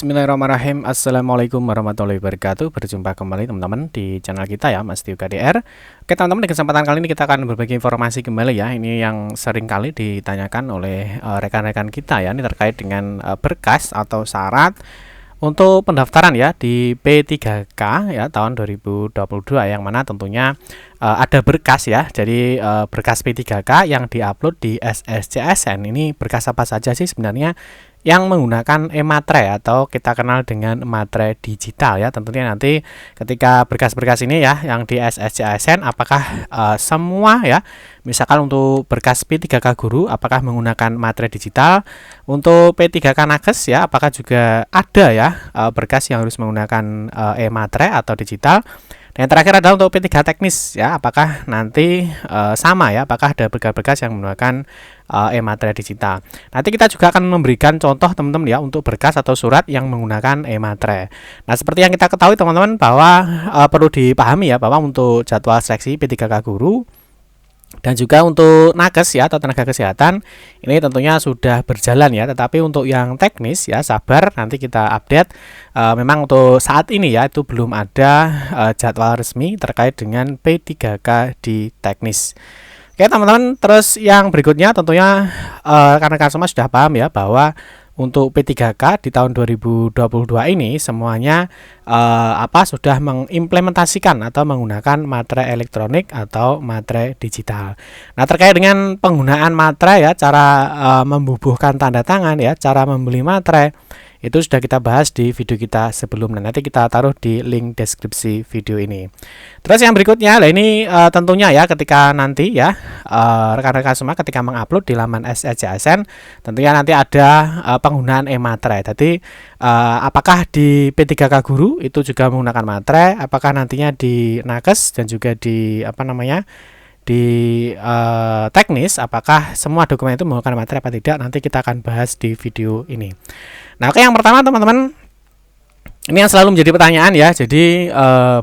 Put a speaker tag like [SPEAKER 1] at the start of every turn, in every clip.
[SPEAKER 1] Bismillahirrahmanirrahim. Assalamualaikum warahmatullahi wabarakatuh. Berjumpa kembali teman-teman di channel kita ya, Mas Tio KDR. Oke teman-teman, di kesempatan kali ini kita akan berbagi informasi kembali ya. Ini yang sering kali ditanyakan oleh rekan-rekan kita ya. Ini terkait dengan berkas atau syarat untuk pendaftaran ya di P3K ya tahun 2022, yang mana tentunya ada berkas ya. Jadi berkas P3K yang diupload di SSCSN ini berkas apa saja sih sebenarnya yang menggunakan e-matre atau kita kenal dengan matre digital ya. Tentunya nanti ketika berkas-berkas ini ya yang di SSCSN apakah semua ya, misalkan untuk berkas P3K Guru apakah menggunakan matre digital, untuk P3K Nakes ya apakah juga ada ya berkas yang harus menggunakan e-matre atau digital. Dan yang terakhir adalah untuk P3 teknis ya, apakah nanti sama ya, apakah ada berkas-berkas yang menggunakan e-matre digital. Nanti kita juga akan memberikan contoh teman-teman ya untuk berkas atau surat yang menggunakan e-matre. Nah, seperti yang kita ketahui teman-teman bahwa perlu dipahami ya bahwa untuk jadwal seleksi P3K Guru dan juga untuk nakes ya atau tenaga kesehatan ini tentunya sudah berjalan ya, tetapi untuk yang teknis ya sabar, nanti kita update. Memang untuk saat ini ya itu belum ada jadwal resmi terkait dengan P3K di teknis. Oke teman-teman, terus yang berikutnya tentunya rekan-rekan semua sudah paham ya bahwa untuk P3K di tahun 2022 ini semuanya sudah mengimplementasikan atau menggunakan matre elektronik atau matre digital. Nah, terkait dengan penggunaan matre ya, cara membubuhkan tanda tangan ya, cara membeli matre itu sudah kita bahas di video kita sebelumnya. Nanti kita taruh di link deskripsi video ini. Terus yang berikutnya, nah ini tentunya ya ketika nanti ya rekan-rekan semua ketika mengupload di laman SSCSN, tentunya nanti ada penggunaan e-matre. Jadi apakah di P3K Guru itu juga menggunakan matre, apakah nantinya di nakes dan juga di di teknis apakah semua dokumen itu menggunakan matre apa tidak, nanti kita akan bahas di video ini. Nah, oke, yang pertama teman-teman, ini yang selalu menjadi pertanyaan ya. Jadi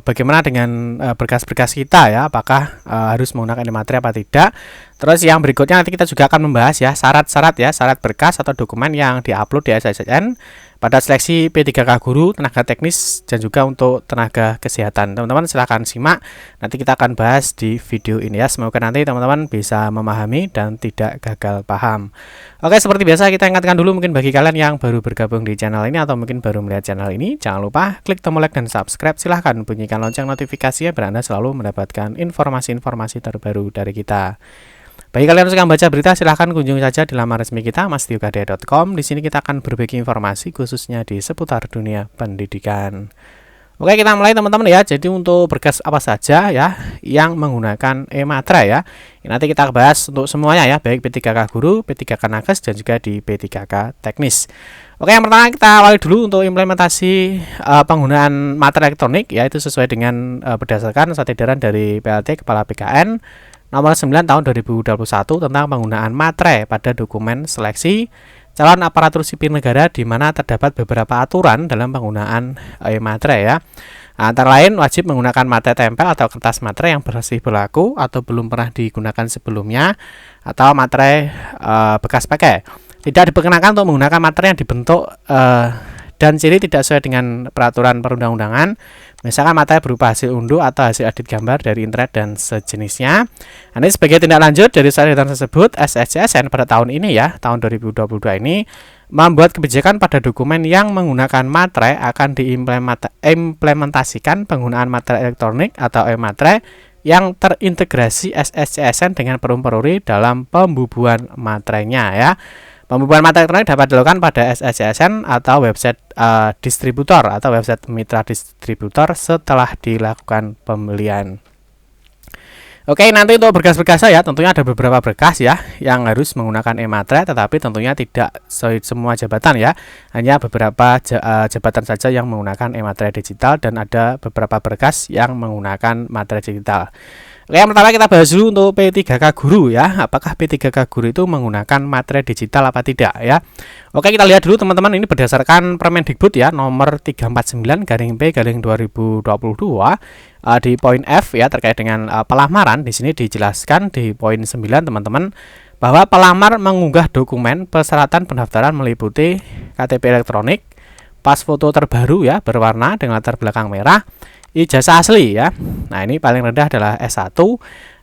[SPEAKER 1] bagaimana dengan berkas-berkas kita ya, apakah harus menggunakan e-matre apa tidak. Terus yang berikutnya nanti kita juga akan membahas ya syarat-syarat ya, syarat berkas atau dokumen yang diupload di SSCSN pada seleksi P3K Guru, tenaga teknis dan juga untuk tenaga kesehatan. Teman-teman silahkan simak, nanti kita akan bahas di video ini ya. Semoga nanti teman-teman bisa memahami dan tidak gagal paham. Oke, seperti biasa kita ingatkan dulu mungkin bagi kalian yang baru bergabung di channel ini atau mungkin baru melihat channel ini, jangan lupa klik tombol like dan subscribe. Silahkan bunyikan lonceng notifikasinya biar Anda selalu mendapatkan informasi-informasi terbaru dari kita. Bagi kalian yang suka membaca berita, silahkan kunjungi saja di laman resmi kita mastiokdr.com. Di sini kita akan berbagi informasi khususnya di seputar dunia pendidikan. Oke, kita mulai teman-teman ya. Jadi untuk berkas apa saja ya yang menggunakan e-matre ya, nanti kita bahas untuk semuanya ya, baik P3K Guru, P3K Nakes dan juga di P3K teknis. Oke, yang pertama kita awali dulu untuk implementasi penggunaan matre elektronik ya, itu sesuai dengan berdasarkan surat edaran dari PLT Kepala BKN Nomor 9 tahun 2021 tentang penggunaan matre pada dokumen seleksi calon aparatur sipil negara, di mana terdapat beberapa aturan dalam penggunaan e-matre ya. Antara lain wajib menggunakan matre tempel atau kertas matre yang masih berlaku atau belum pernah digunakan sebelumnya, atau matre bekas pakai. Tidak diperkenakan untuk menggunakan matre yang dibentuk dan ciri tidak sesuai dengan peraturan perundang-undangan, misalkan matre berupa hasil unduh atau hasil edit gambar dari internet dan sejenisnya. Ini sebagai tindak lanjut dari surat edaran tersebut, SSCSN pada tahun ini ya, tahun 2022 ini membuat kebijakan pada dokumen yang menggunakan matre akan diimplementasikan penggunaan matre elektronik atau e-matre yang terintegrasi SSCSN dengan perum-peruri dalam pembubuhan matrenya ya. Pembubuhan matre elektronik dapat dilakukan pada SSCSN atau website distributor atau website mitra distributor setelah dilakukan pembelian. Oke, nanti untuk berkas-berkas ya, tentunya ada beberapa berkas ya yang harus menggunakan e-matre, tetapi tentunya tidak semua jabatan ya, hanya beberapa jabatan saja yang menggunakan e-matre digital dan ada beberapa berkas yang menggunakan matre digital. Oke, yang pertama kita bahas dulu untuk P3K Guru ya. Apakah P3K Guru itu menggunakan matre digital apa tidak ya? Oke, kita lihat dulu teman-teman, ini berdasarkan Permendikbud ya nomor 349/P/2022 di poin F ya, terkait dengan pelamaran. Di sini dijelaskan di poin 9 teman-teman bahwa pelamar mengunggah dokumen persyaratan pendaftaran meliputi KTP elektronik, pas foto terbaru ya, berwarna dengan latar belakang merah, ijazah asli ya. Nah, ini paling rendah adalah S1,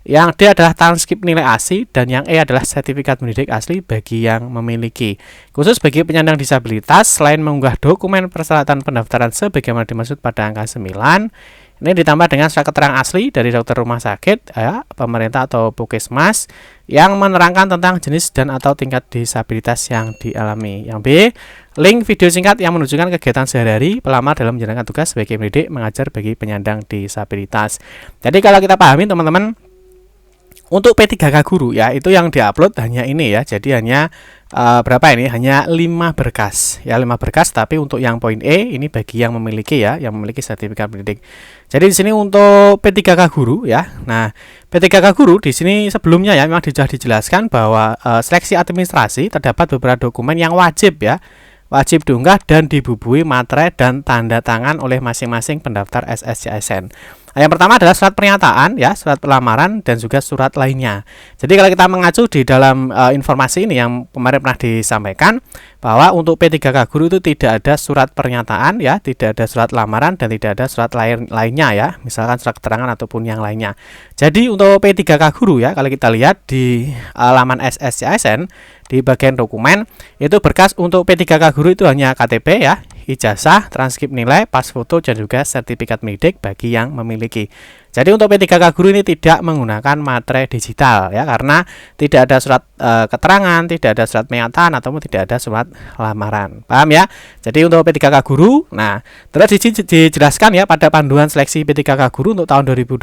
[SPEAKER 1] yang D adalah transkrip nilai asli, dan yang E adalah sertifikat pendidik asli bagi yang memiliki. Khusus bagi penyandang disabilitas, selain mengunggah dokumen persyaratan pendaftaran sebagaimana dimaksud pada angka 9, ini ditambah dengan surat keterangan asli dari dokter rumah sakit, ya, pemerintah atau puskesmas yang menerangkan tentang jenis dan atau tingkat disabilitas yang dialami. Yang B, link video singkat yang menunjukkan kegiatan sehari-hari pelamar dalam menjalankan tugas sebagai pendidik mengajar bagi penyandang disabilitas. Jadi kalau kita pahami teman-teman, untuk P3K guru ya, itu yang diupload hanya ini ya. Jadi hanya berapa ini? Hanya 5 berkas. Ya, 5 berkas, tapi untuk yang poin E ini bagi yang memiliki ya, yang memiliki sertifikat pendidik. Jadi di sini untuk P3K guru ya. Nah, P3K guru di sini sebelumnya ya memang sudah dijelaskan bahwa seleksi administrasi terdapat beberapa dokumen yang wajib ya. Wajib diunggah dan dibubui materai dan tanda tangan oleh masing-masing pendaftar SSCASN. Nah, yang pertama adalah surat pernyataan ya, surat pelamaran dan juga surat lainnya. Jadi kalau kita mengacu di dalam informasi ini yang kemarin pernah disampaikan bahwa untuk P3K guru itu tidak ada surat pernyataan ya, tidak ada surat lamaran dan tidak ada surat lainnya ya, misalkan surat keterangan ataupun yang lainnya. Jadi untuk P3K guru ya, kalau kita lihat di laman SSCASN di bagian dokumen itu berkas untuk P3K guru itu hanya KTP ya, ijazah, transkrip nilai, pas foto dan juga sertifikat pendidik bagi yang memiliki. Jadi untuk P3K guru ini tidak menggunakan materai digital ya, karena tidak ada surat keterangan, tidak ada surat pernyataan ataupun tidak ada surat lamaran. Paham ya? Jadi untuk P3K guru, nah terus dijelaskan ya pada panduan seleksi P3K guru untuk tahun 2022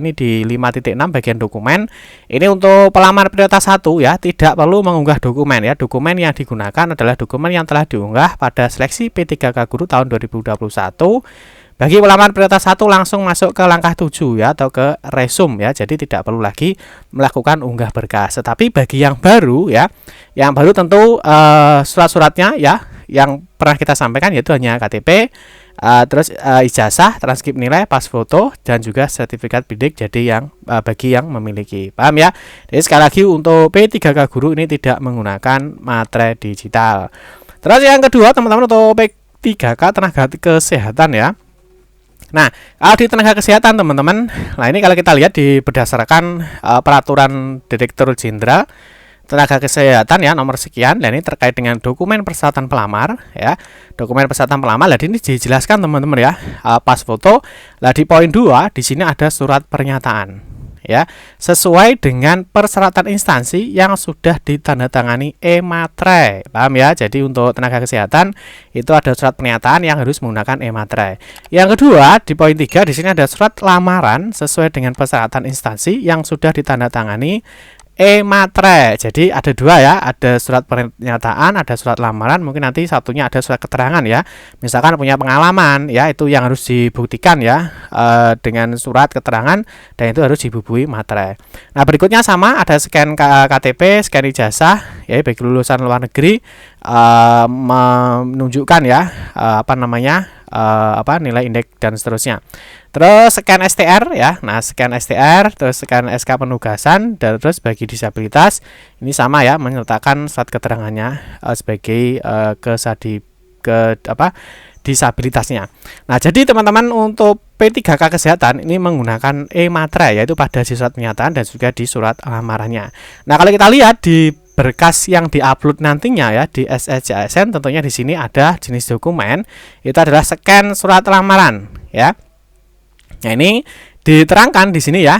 [SPEAKER 1] ini di 5.6 bagian dokumen. Ini untuk pelamar prioritas 1 ya, tidak perlu mengunggah dokumen ya. Dokumen yang digunakan adalah dokumen yang telah diunggah pada seleksi P3K guru tahun 2021. Bagi pelamar prioritas 1 langsung masuk ke langkah 7 ya, atau ke resume ya. Jadi tidak perlu lagi melakukan unggah berkas. Tetapi bagi yang baru ya, yang baru tentu surat-suratnya ya yang pernah kita sampaikan yaitu hanya KTP, terus ijazah, transkrip nilai, pas foto dan juga sertifikat pendidik. Jadi yang bagi yang memiliki. Paham ya? Jadi sekali lagi untuk P3K guru ini tidak menggunakan materai digital. Terus yang kedua teman-teman, untuk P3K tenaga kesehatan ya. Nah, kalau di tenaga kesehatan teman-teman, nah ini kalau kita lihat di berdasarkan peraturan Direktur Jenderal Tenaga Kesehatan ya nomor sekian, dan ini terkait dengan dokumen persyaratan pelamar ya. Dokumen persyaratan pelamar, nah ini dijelaskan teman-teman ya, pas foto. Nah di poin 2 di sini ada surat pernyataan ya, sesuai dengan persyaratan instansi yang sudah ditandatangani e-materai. Paham ya? Jadi untuk tenaga kesehatan itu ada surat pernyataan yang harus menggunakan e-materai. Yang kedua di poin 3 di sini ada surat lamaran sesuai dengan persyaratan instansi yang sudah ditandatangani e-materai. Jadi ada dua ya, ada surat pernyataan, ada surat lamaran. Mungkin nanti satunya ada surat keterangan ya. Misalkan punya pengalaman ya, itu yang harus dibuktikan ya dengan surat keterangan, dan itu harus dibubui materai. Nah berikutnya sama, ada scan KTP, scan ijazah ya bagi lulusan luar negeri, menunjukkan ya nilai indeks dan seterusnya. Terus scan STR ya. Nah, scan STR, terus scan SK penugasan, dan terus bagi disabilitas ini sama ya, menyertakan surat keterangannya sebagai disabilitasnya. Nah, jadi teman-teman untuk P3K kesehatan ini menggunakan e-materai yaitu pada di surat pernyataan dan juga di surat lamarannya. Nah, kalau kita lihat di berkas yang diupload nantinya ya di SSCASN, tentunya di sini ada jenis dokumen itu adalah scan surat lamaran ya. Nah, ini diterangkan di sini ya,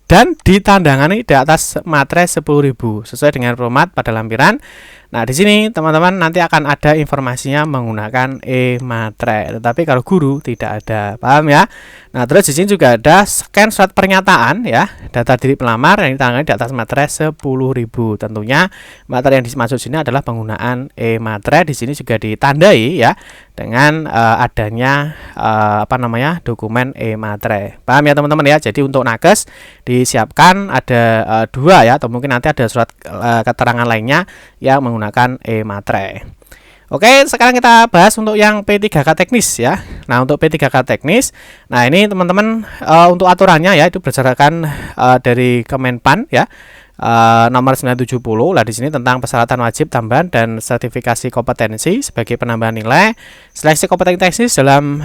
[SPEAKER 1] dan ditandangani di atas materai 10.000 sesuai dengan format pada lampiran. Nah, di sini teman-teman nanti akan ada informasinya menggunakan e-materai, tetapi kalau guru tidak ada. Paham ya? Nah, terus di sini juga ada scan surat pernyataan ya, data diri pelamar yang ditangani di atas materai 10.000. Tentunya materai yang dimaksud sini adalah penggunaan e-materai. Di sini juga ditandai ya dengan adanya dokumen e-materai. Paham ya teman-teman ya? Jadi untuk nakes disiapkan ada dua ya, atau mungkin nanti ada surat keterangan lainnya yang menggunakan e-materai. Oke, sekarang kita bahas untuk yang P3K teknis ya. Nah, untuk P3K teknis, nah ini teman-teman untuk aturannya ya itu berdasarkan dari Kemenpan ya. nomor 970. Lah di sini tentang persyaratan wajib tambahan dan sertifikasi kompetensi sebagai penambahan nilai seleksi kompetensi teknis dalam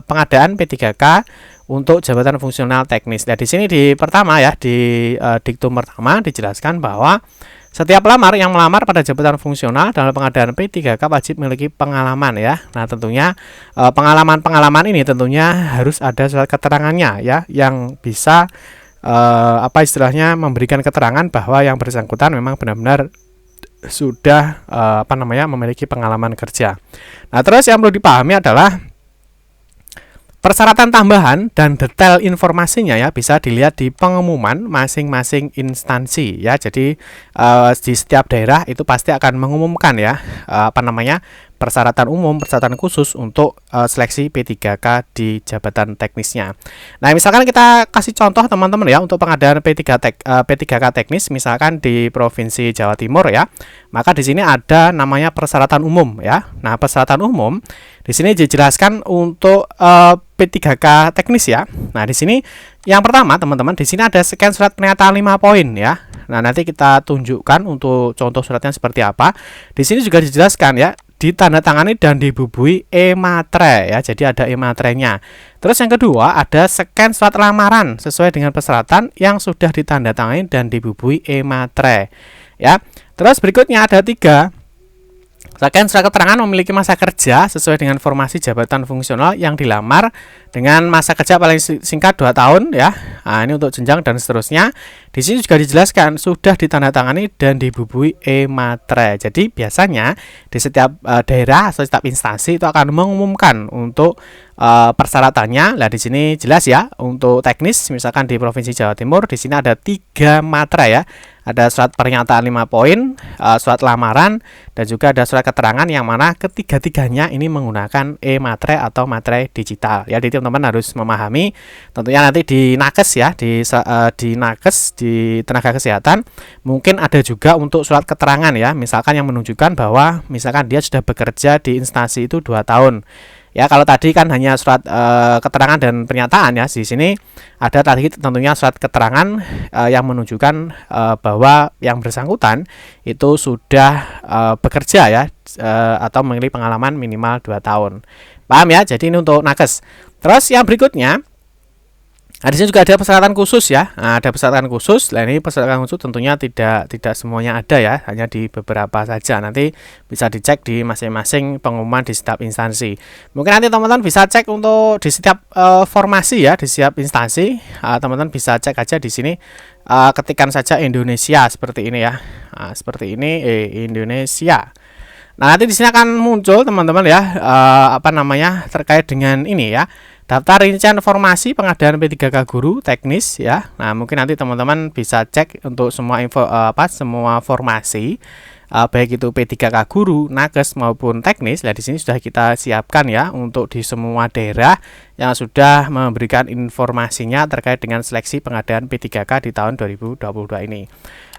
[SPEAKER 1] pengadaan P3K untuk jabatan fungsional teknis. Nah, di sini di pertama ya, di diktum pertama dijelaskan bahwa setiap pelamar yang melamar pada jabatan fungsional dalam pengadaan P3K wajib memiliki pengalaman ya. Nah, tentunya pengalaman-pengalaman ini tentunya harus ada surat keterangannya ya, yang bisa apa istilahnya memberikan keterangan bahwa yang bersangkutan memang benar-benar sudah memiliki pengalaman kerja. Nah, terus yang perlu dipahami adalah persyaratan tambahan dan detail informasinya ya bisa dilihat di pengumuman masing-masing instansi ya. Jadi di setiap daerah itu pasti akan mengumumkan ya persyaratan umum, persyaratan khusus untuk seleksi P3K di jabatan teknisnya. Nah, misalkan kita kasih contoh teman-teman ya untuk pengadaan P3K teknis misalkan di Provinsi Jawa Timur ya. Maka di sini ada namanya persyaratan umum ya. Nah, persyaratan umum di sini dijelaskan untuk P3K teknis ya. Nah, di sini yang pertama teman-teman, di sini ada scan surat pernyataan 5 poin ya. Nah, nanti kita tunjukkan untuk contoh suratnya seperti apa. Di sini juga dijelaskan ya, ditandatangani dan dibubui e-matre ya. Jadi ada e-matrenya. Terus yang kedua ada scan surat lamaran sesuai dengan persyaratan yang sudah ditandatangani dan dibubui e-matre ya. Terus berikutnya ada 3 scan surat keterangan memiliki masa kerja sesuai dengan formasi jabatan fungsional yang dilamar dengan masa kerja paling singkat 2 tahun ya. Nah, ini untuk jenjang dan seterusnya. Di sini juga dijelaskan sudah ditandatangani dan dibubui e-matre. Jadi biasanya di setiap daerah atau setiap instansi itu akan mengumumkan untuk persyaratannya. Nah, di sini jelas ya untuk teknis misalkan di Provinsi Jawa Timur di sini ada 3 matre ya. Ada surat pernyataan 5 poin, surat lamaran, dan juga ada surat keterangan yang mana ketiga-tiganya ini menggunakan e-matre atau matre digital. Ya, jadi teman-teman harus memahami. Tentunya nanti di nakes ya, di nakes di tenaga kesehatan mungkin ada juga untuk surat keterangan ya, misalkan yang menunjukkan bahwa misalkan dia sudah bekerja di instansi itu 2 tahun. Ya, kalau tadi kan hanya surat keterangan dan pernyataan ya. Di sini ada tadi tentunya surat keterangan yang menunjukkan bahwa yang bersangkutan itu sudah bekerja ya atau memiliki pengalaman minimal 2 tahun. Paham ya? Jadi ini untuk nakes. Terus yang berikutnya di sini juga ada persyaratan khusus ya. Nah, ada persyaratan khusus. Nah, ini persyaratan khusus tentunya tidak semuanya ada ya, hanya di beberapa saja. Nanti bisa dicek di masing-masing pengumuman di setiap instansi. Mungkin nanti teman-teman bisa cek untuk di setiap formasi ya, di setiap instansi. Teman-teman bisa cek aja di sini. Ketikkan saja Indonesia seperti ini ya. Nah, seperti ini Indonesia. Nah, nanti di sini akan muncul teman-teman ya terkait dengan ini ya. Daftar rincian formasi pengadaan P3K guru teknis ya. Nah, mungkin nanti teman-teman bisa cek untuk semua semua formasi baik itu P3K guru, nakes maupun teknis. Nah, di sini sudah kita siapkan ya untuk di semua daerah yang sudah memberikan informasinya terkait dengan seleksi pengadaan P3K di tahun 2022 ini.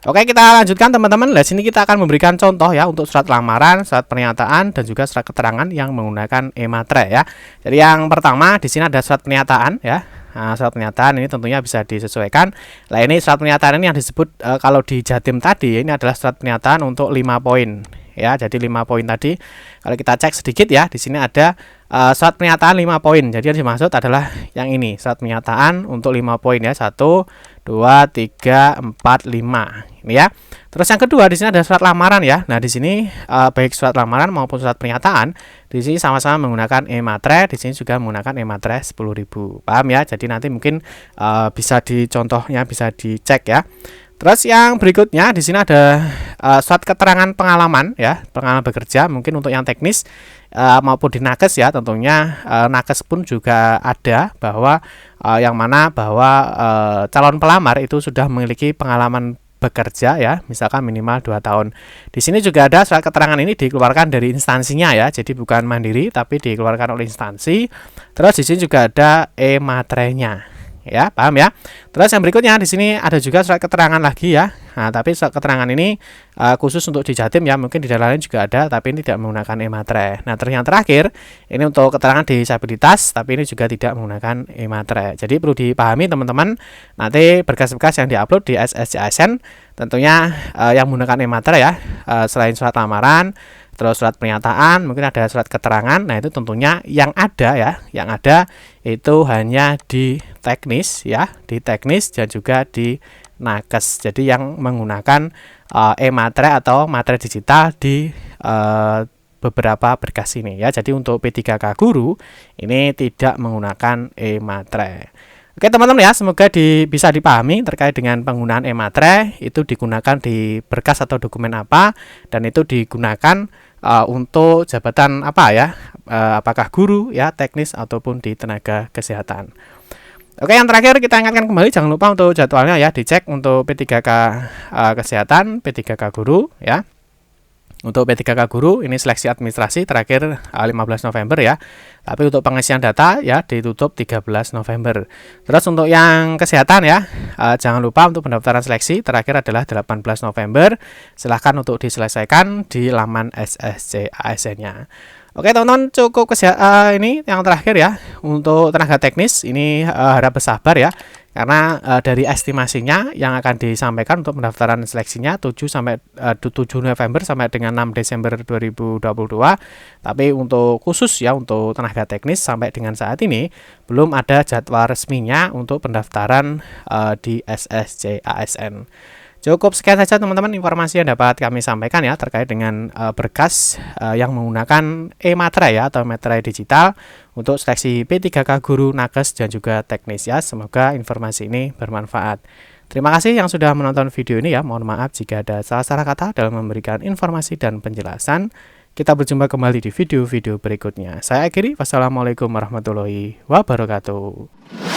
[SPEAKER 1] Oke, kita lanjutkan teman-teman. Nah, sini kita akan memberikan contoh ya untuk surat lamaran, surat pernyataan, dan juga surat keterangan yang menggunakan e-matre ya. Jadi yang pertama di sini ada surat pernyataan ya. Nah, surat pernyataan ini tentunya bisa disesuaikan. Nah, ini surat pernyataan ini yang disebut kalau di Jatim tadi ini adalah surat pernyataan untuk 5 poin ya. Jadi 5 poin tadi kalau kita cek sedikit ya, di sini ada surat pernyataan 5 poin. Jadi yang dimaksud adalah yang ini, surat pernyataan untuk 5 poin ya. 1 2 3 4 5 ini ya. Terus yang kedua di sini ada surat lamaran ya. Nah, di sini baik surat lamaran maupun surat pernyataan di sini sama-sama menggunakan e-matre, di sini juga menggunakan e-matre 10.000. Paham ya? Jadi nanti mungkin bisa dicontohnya bisa dicek ya. Terus yang berikutnya di sini ada surat keterangan pengalaman ya, pengalaman bekerja mungkin untuk yang teknis maupun di nakes ya. Tentunya nakes pun juga ada bahwa yang mana bahwa calon pelamar itu sudah memiliki pengalaman bekerja ya, misalkan minimal 2 tahun. Di sini juga ada surat keterangan ini dikeluarkan dari instansinya ya, jadi bukan mandiri tapi dikeluarkan oleh instansi. Terus di sini juga ada e-matrenya ya, paham ya. Terus yang berikutnya di sini ada juga surat keterangan lagi ya. Nah, tapi surat keterangan ini khusus untuk di Jatim ya, mungkin di daerah lain juga ada, tapi ini tidak menggunakan e-materai. Nah, terus yang terakhir ini untuk keterangan disabilitas, tapi ini juga tidak menggunakan e-materai. Jadi perlu dipahami teman-teman, nanti berkas-berkas yang diupload di SSC-ASN tentunya yang menggunakan e-materai ya, selain surat lamaran, terus surat pernyataan, mungkin ada surat keterangan. Nah, itu tentunya yang ada ya, yang ada itu hanya di teknis ya, di teknis dan juga di nakes. Jadi yang menggunakan e-materai atau materai digital di beberapa berkas ini ya. Jadi untuk P3K guru ini tidak menggunakan e-materai. Oke teman-teman ya, semoga bisa dipahami terkait dengan penggunaan e-materai itu digunakan di berkas atau dokumen apa, dan itu digunakan untuk jabatan apa ya, apakah guru ya, teknis ataupun di tenaga kesehatan. Oke, yang terakhir kita ingatkan kembali, jangan lupa untuk jadwalnya ya, dicek untuk P3K kesehatan, P3K guru ya. Untuk P3K guru ini seleksi administrasi terakhir 15 November ya. Tapi untuk pengisian data ya ditutup 13 November. Terus untuk yang kesehatan ya, jangan lupa untuk pendaftaran seleksi terakhir adalah 18 November. Silahkan untuk diselesaikan di laman SSC ASN-nya. Oke teman-teman, cukup ini yang terakhir ya. Untuk tenaga teknis ini harap bersabar ya, karena dari estimasinya yang akan disampaikan untuk pendaftaran seleksinya 7 November sampai dengan 6 Desember 2022. Tapi untuk khusus ya, untuk tenaga teknis sampai dengan saat ini belum ada jadwal resminya untuk pendaftaran di SSC ASN. Cukup sekian saja teman-teman informasi yang dapat kami sampaikan ya terkait dengan berkas yang menggunakan e-materai ya, atau materai digital untuk seleksi P3K guru, nakes dan juga teknis ya. Semoga informasi ini bermanfaat. Terima kasih yang sudah menonton video ini ya. Mohon maaf jika ada salah-salah kata dalam memberikan informasi dan penjelasan. Kita berjumpa kembali di video-video berikutnya. Saya akhiri. Wassalamualaikum warahmatullahi wabarakatuh.